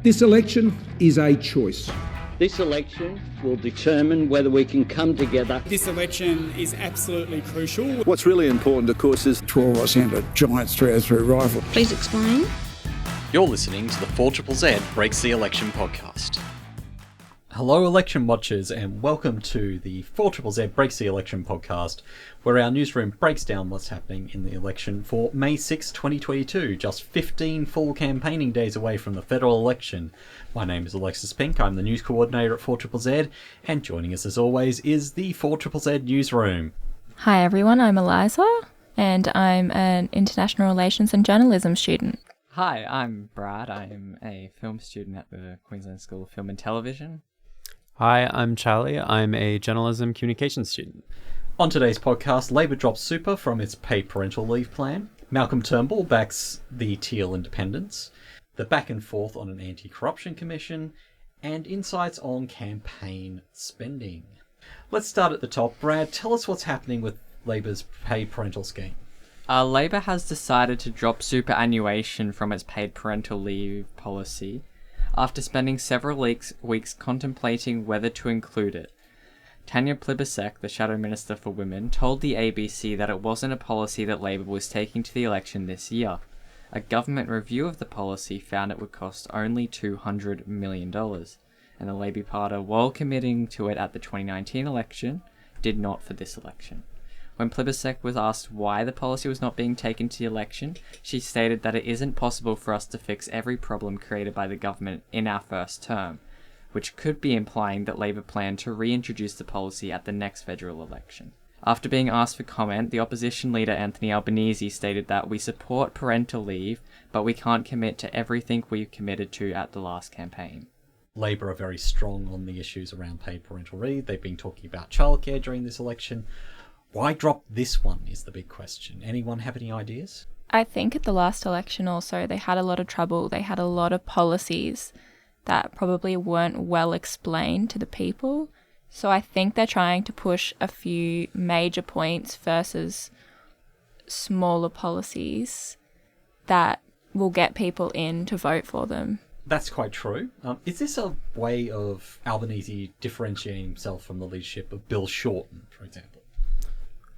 This election is a choice. This election will determine whether we can come together. This election is absolutely crucial. What's really important, of course, is 12 of us in a giant 303 rifle. Please explain. You're listening to the 4ZZZ Breaks the Election podcast. Hello election watchers and welcome to the 4ZZZ Breaks the Election podcast, where our newsroom breaks down what's happening in the election for May 6, 2022, just 15 full campaigning days away from the federal election. My name is Alexis Pink, I'm the news coordinator at 4ZZZ, and joining us as always is the 4ZZZ newsroom. Hi everyone, I'm Eliza, and I'm an international relations and journalism student. Hi, I'm Brad. I am a film student at the Queensland School of Film and Television. Hi, I'm Charlie. I'm a journalism communications student. On today's podcast, Labor drops super from its paid parental leave plan. Malcolm Turnbull backs the teal independence. The back and forth on an anti-corruption commission. And insights on campaign spending. Let's start at the top. Brad, tell us what's happening with Labor's paid parental scheme. Labor has decided to drop superannuation from its paid parental leave policy after spending several weeks contemplating whether to include it. Tanya Plibersek, the Shadow Minister for Women, told the ABC that it wasn't a policy that Labor was taking to the election this year. A government review of the policy found it would cost only $200 million, and the Labor Party, while committing to it at the 2019 election, did not for this election. When Plibersek was asked why the policy was not being taken to the election, she stated that it isn't possible for us to fix every problem created by the government in our first term, which could be implying that Labor planned to reintroduce the policy at the next federal election. After being asked for comment, the opposition leader Anthony Albanese stated that we support parental leave, but we can't commit to everything we committed to at the last campaign. Labor are very strong on the issues around paid parental leave. They've been talking about childcare during this election. Why drop this one is the big question. Anyone have any ideas? I think at the last election also they had a lot of trouble. They had a lot of policies that probably weren't well explained to the people. So I think they're trying to push a few major points versus smaller policies that will get people in to vote for them. That's quite true. Is this a way of Albanese differentiating himself from the leadership of Bill Shorten, for example?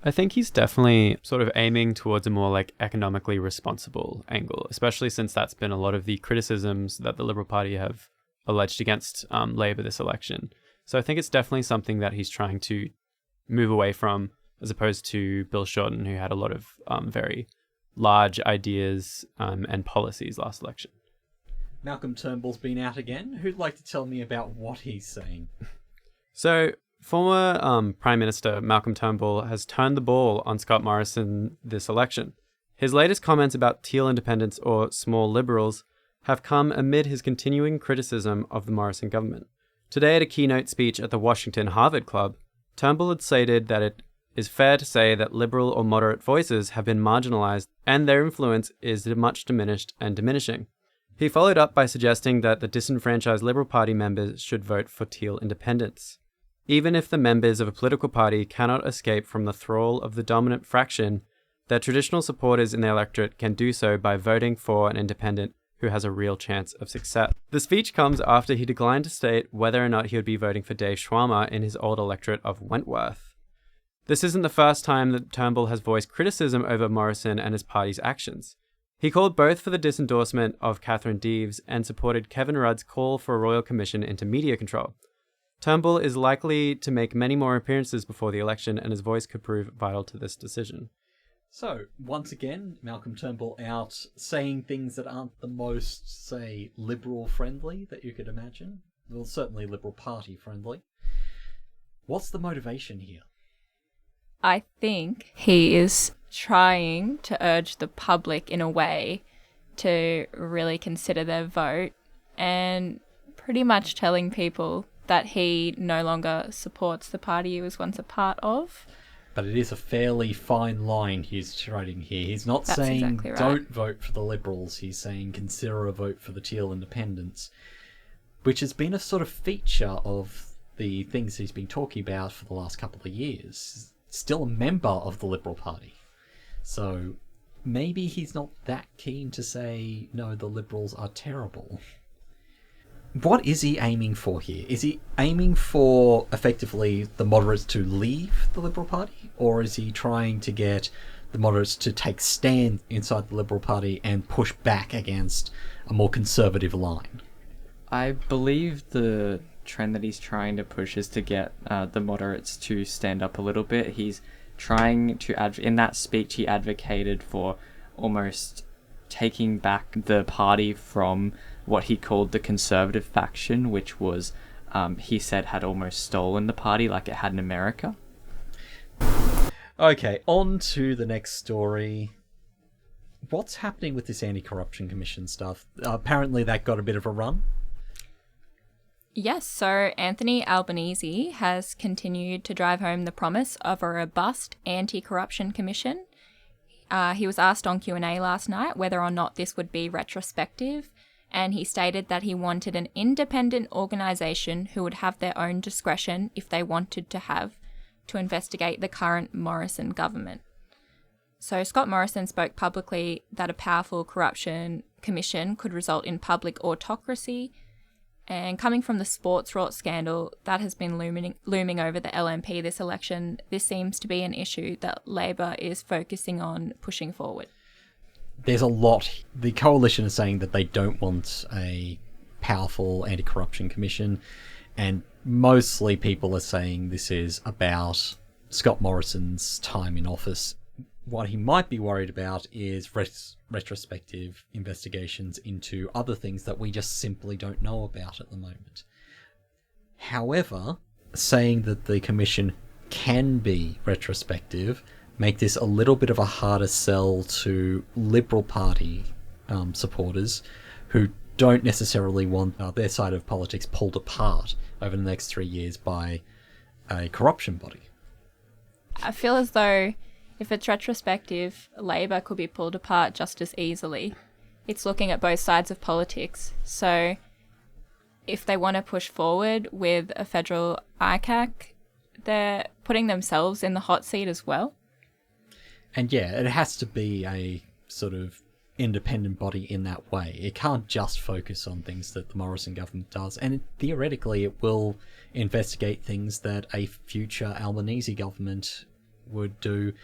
I think he's definitely sort of aiming towards a more economically responsible angle, especially since that's been a lot of the criticisms that the Liberal Party have alleged against Labor this election. So I think it's definitely something that he's trying to move away from, as opposed to Bill Shorten, who had a lot of very large ideas and policies last election. Malcolm Turnbull's been out again. Who'd like to tell me about what he's saying? So, former Prime Minister Malcolm Turnbull has turned the ball on Scott Morrison this election. His latest comments about teal independents or small liberals have come amid his continuing criticism of the Morrison government. Today at a keynote speech at the Washington Harvard Club, Turnbull had stated that it is fair to say that liberal or moderate voices have been marginalized and their influence is much diminished and diminishing. He followed up by suggesting that the disenfranchised Liberal Party members should vote for teal independence. Even if the members of a political party cannot escape from the thrall of the dominant fraction, their traditional supporters in the electorate can do so by voting for an independent who has a real chance of success. The speech comes after he declined to state whether or not he would be voting for Dave Schwalmer in his old electorate of Wentworth. This isn't the first time that Turnbull has voiced criticism over Morrison and his party's actions. He called both for the disendorsement of Catherine Deves and supported Kevin Rudd's call for a royal commission into media control. Turnbull is likely to make many more appearances before the election, and his voice could prove vital to this decision. So, once again, Malcolm Turnbull out saying things that aren't the most, say, Liberal-friendly that you could imagine. Well, certainly Liberal Party-friendly. What's the motivation here? I think he is trying to urge the public in a way to really consider their vote and pretty much telling people that he no longer supports the party he was once a part of. But it is a fairly fine line he's treading here. He's not That's saying exactly right. Don't vote for the Liberals. He's saying consider a vote for the teal independents, which has been a sort of feature of the things he's been talking about for the last couple of years. Still a member of the Liberal Party. So maybe he's not that keen to say, no, the Liberals are terrible. What is he aiming for here? Is he aiming for, effectively, the moderates to leave the Liberal Party? Or is he trying to get the moderates to take stand inside the Liberal Party and push back against a more conservative line? I believe the trend that he's trying to push is to get the moderates to stand up a little bit. He's trying to in that speech he advocated for almost taking back the party from what he called the conservative faction, which was he said had almost stolen the party like it had in America. Okay, on to the next story. What's happening with this anti-corruption commission stuff? Apparently that got a bit of a run. Yes, so Anthony Albanese has continued to drive home the promise of a robust anti-corruption commission. He was asked on Q&A last night whether or not this would be retrospective, and he stated that he wanted an independent organisation who would have their own discretion if they wanted to investigate the current Morrison government. So Scott Morrison spoke publicly that a powerful corruption commission could result in public autocracy. And coming from the sports rot scandal that has been looming over the LNP this election, this seems to be an issue that Labor is focusing on pushing forward. There's a lot. The coalition is saying that they don't want a powerful anti-corruption commission, and mostly people are saying this is about Scott Morrison's time in office. What he might be worried about is retrospective investigations into other things that we just simply don't know about at the moment. However, saying that the commission can be retrospective make this a little bit of a harder sell to Liberal Party supporters who don't necessarily want their side of politics pulled apart over the next 3 years by a corruption body. I feel as though if it's retrospective, Labor could be pulled apart just as easily. It's looking at both sides of politics. So if they want to push forward with a federal ICAC, they're putting themselves in the hot seat as well. And yeah, it has to be a sort of independent body in that way. It can't just focus on things that the Morrison government does. And theoretically, it will investigate things that a future Albanese government would do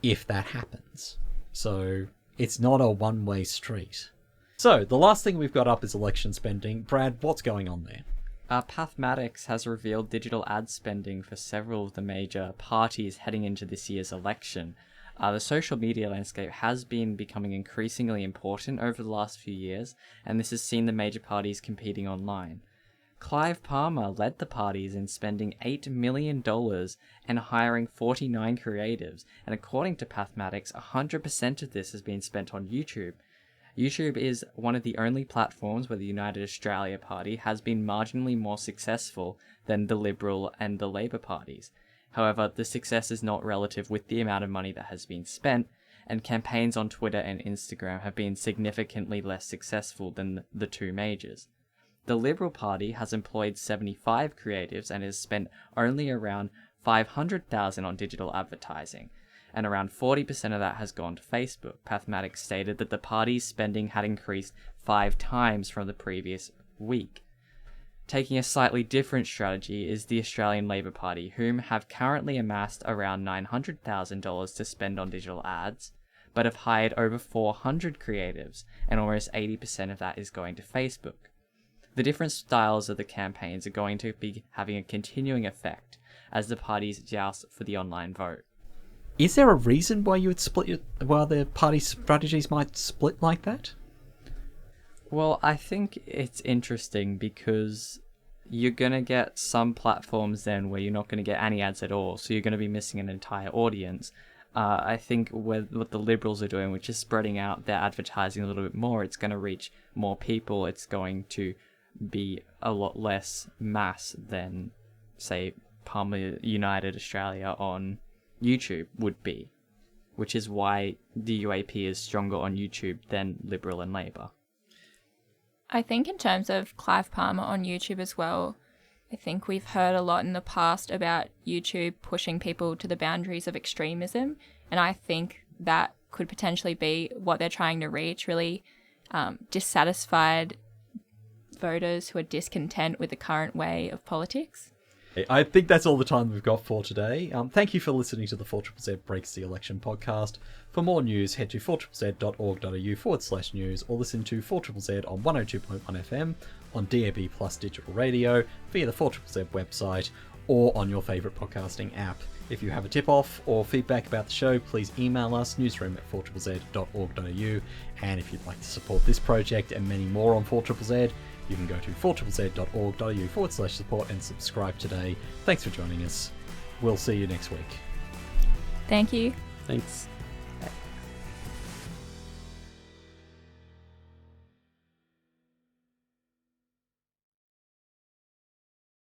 if that happens. So it's not a one-way street. So the last thing we've got up is election spending. Brad, what's going on there? Pathmatics has revealed digital ad spending for several of the major parties heading into this year's election. The social media landscape has been becoming increasingly important over the last few years, and this has seen the major parties competing online. Clive Palmer led the parties in spending $8 million and hiring 49 creatives, and according to Pathmatics, 100% of this has been spent on YouTube. YouTube is one of the only platforms where the United Australia Party has been marginally more successful than the Liberal and the Labor parties. However, the success is not relative with the amount of money that has been spent, and campaigns on Twitter and Instagram have been significantly less successful than the two majors. The Liberal Party has employed 75 creatives and has spent only around $500,000 on digital advertising, and around 40% of that has gone to Facebook. Pathmatics stated that the party's spending had increased 5 times from the previous week. Taking a slightly different strategy is the Australian Labor Party, whom have currently amassed around $900,000 to spend on digital ads, but have hired over 400 creatives, and almost 80% of that is going to Facebook. The different styles of the campaigns are going to be having a continuing effect as the parties joust for the online vote. Is there a reason why you would why the party strategies might split like that? Well, I think it's interesting because you're going to get some platforms then where you're not going to get any ads at all, so you're going to be missing an entire audience. I think what the Liberals are doing, which is spreading out their advertising a little bit more, it's going to reach more people, it's going to be a lot less mass than, say, Palmer United Australia on YouTube would be, which is why the UAP is stronger on YouTube than Liberal and Labor. I think in terms of Clive Palmer on YouTube as well, I think we've heard a lot in the past about YouTube pushing people to the boundaries of extremism, and I think that could potentially be what they're trying to reach, really dissatisfied voters who are discontent with the current way of politics. I think that's all the time we've got for today. Thank you for listening to the 4ZZZ Breaks the Election podcast. For more news, head to 4ZZZ.org.au/news or listen to 4ZZZ on 102.1 FM, on DAB Plus digital radio, via the 4ZZZ website, or on your favourite podcasting app. If you have a tip-off or feedback about the show, please email us, newsroom@4ZZZ.org.au. And if you'd like to support this project and many more on 4ZZZ, you can go to 4ZZZ.org.au/support and subscribe today. Thanks for joining us. We'll see you next week. Thank you. Thanks.